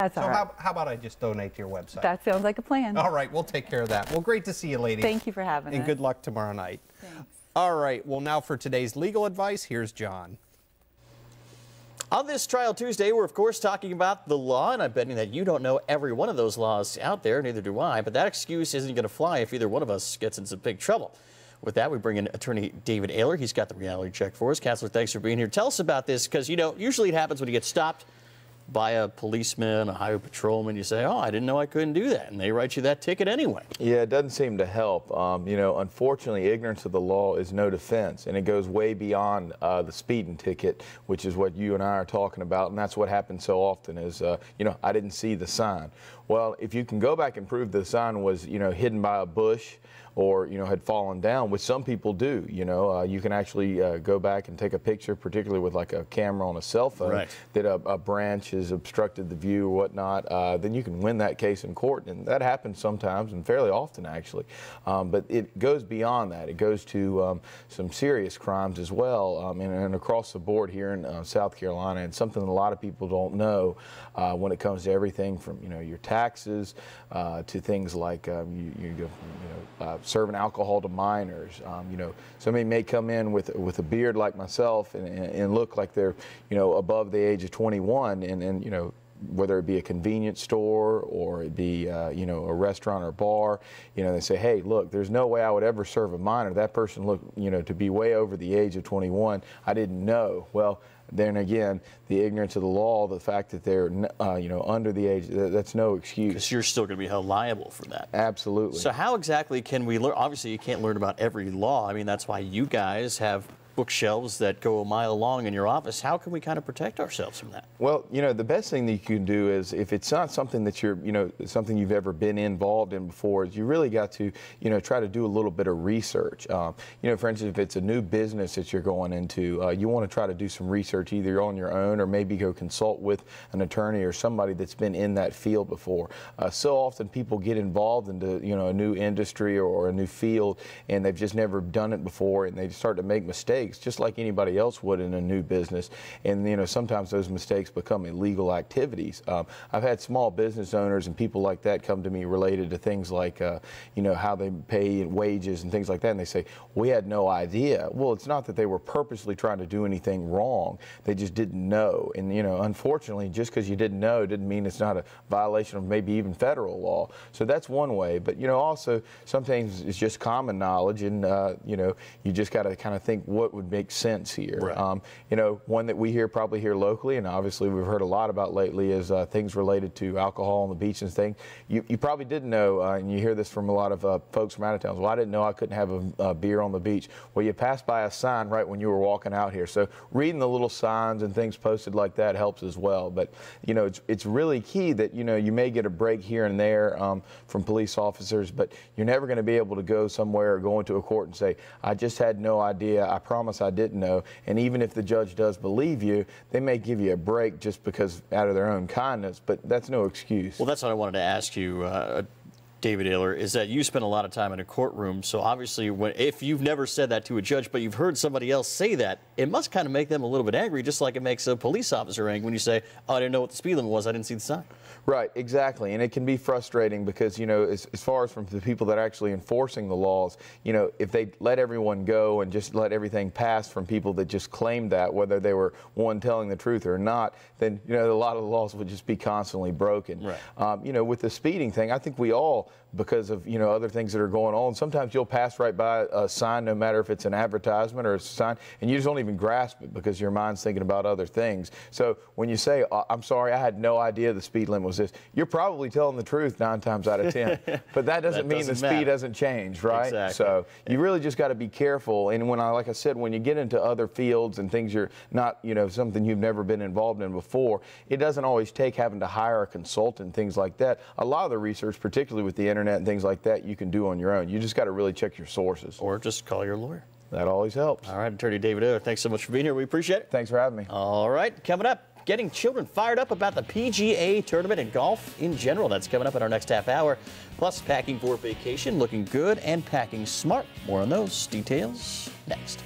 That's So all right. how about I just donate to your website? That sounds like a plan. All right, we'll take care of that. Well, great to see you, ladies. Thank you for having us. And good luck tomorrow night. Thanks. All right, well, now for today's legal advice, here's John. On this Trial Tuesday, we're of course talking about the law, and I'm betting that you don't know every one of those laws out there, neither do I, but that excuse isn't going to fly if either one of us gets in some big trouble. With that, we bring in attorney David Aylor. He's got the reality check for us. Counselor, thanks for being here. Tell us about this, because, you know, usually it happens when you get stopped by a policeman, a highway patrolman. You say, oh, I didn't know I couldn't do that, and they write you that ticket anyway. Yeah, it doesn't seem to help. You know, unfortunately, ignorance of the law is no defense, and it goes way beyond the speeding ticket, which is what you and I are talking about, and that's what happens so often is, you know, I didn't see the sign. Well, if you can go back and prove the sign was, you know, hidden by a bush or, you know, had fallen down, which some people do, you know, you can actually go back and take a picture, particularly with like a camera on a cell phone, right, that a branch has obstructed the view or whatnot, then you can win that case in court. And that happens sometimes and fairly often, actually. But it goes beyond that. It goes to some serious crimes as well, and across the board here in South Carolina. And something a lot of people don't know when it comes to everything from, you know, your taxes to things like serving alcohol to minors. You know, somebody may come in with a beard like myself and look like they're, you know, above the age of 21, and you know, whether it be a convenience store or it be, you know, a restaurant or bar, you know, they say, hey, look, there's no way I would ever serve a minor. That person looked, you know, to be way over the age of 21. I didn't know. Well, then again, the ignorance of the law, the fact that they're, you know, under the age, that's no excuse. Because you're still going to be held liable for that. Absolutely. So how exactly can we learn? Obviously, you can't learn about every law. I mean, that's why you guys have bookshelves that go a mile long in your office. How can we kind of protect ourselves from that? Well, you know, the best thing that you can do is, if it's not something that you're, you know, something you've ever been involved in before, is you really got to, you know, try to do a little bit of research. You know, for instance, if it's a new business that you're going into, you want to try to do some research either on your own or maybe go consult with an attorney or somebody that's been in that field before. So often people get involved into, you know, a new industry or a new field, and they've just never done it before, and they start to make mistakes just like anybody else would in a new business. And, you know, sometimes those mistakes become illegal activities. I've had small business owners and people like that come to me related to things like, you know, how they pay wages and things like that. And they say, we had no idea. Well, it's not that they were purposely trying to do anything wrong. They just didn't know. And, you know, unfortunately, just because you didn't know didn't mean it's not a violation of maybe even federal law. So that's one way. But, you know, also sometimes it's just common knowledge, and, you know, you just got to kind of think what would make sense here. Right. You know, one that we hear probably here locally, and obviously we've heard a lot about lately, is things related to alcohol on the beach and things. You probably didn't know, and you hear this from a lot of folks from out of town. Well, I didn't know I couldn't have a beer on the beach. Well, you passed by a sign right when you were walking out here. So reading the little signs and things posted like that helps as well. But, you know, it's really key that, you know, you may get a break here and there from police officers, but you're never going to be able to go somewhere or go into a court and say, I just had no idea. I promise I didn't know. And even if the judge does believe you, they may give you a break just because out of their own kindness, but that's no excuse. Well, that's what I wanted to ask you, David Aylor, is that you spend a lot of time in a courtroom. So obviously, if you've never said that to a judge, but you've heard somebody else say that, it must kind of make them a little bit angry, just like it makes a police officer angry when you say, oh, I didn't know what the speed limit was, I didn't see the sign. Right, exactly. And it can be frustrating because, you know, as far as from the people that are actually enforcing the laws, you know, if they let everyone go and just let everything pass from people that just claimed that, whether they were one telling the truth or not, then, you know, a lot of the laws would just be constantly broken. Right. You know, with the speeding thing, I think we all, because of, you know, other things that are going on, sometimes you'll pass right by a sign, no matter if it's an advertisement or a sign, and you just don't even grasp it because your mind's thinking about other things. So when you say, I'm sorry, I had no idea the speed limit was this, you're probably telling the truth 9 times out of 10. But that doesn't mean the speed hasn't changed, right? Exactly. So you really just got to be careful. And like I said, when you get into other fields and things you're not, you know, something you've never been involved in before, it doesn't always take having to hire a consultant, things like that. A lot of the research, particularly with the internet and things like that, you can do on your own. You just got to really check your sources. Or just call your lawyer. That always helps. All right, Attorney David Aylor, thanks so much for being here. We appreciate it. Thanks for having me. All right, coming up, getting children fired up about the PGA tournament and golf in general. That's coming up in our next half hour. Plus, packing for vacation, looking good and packing smart. More on those details next.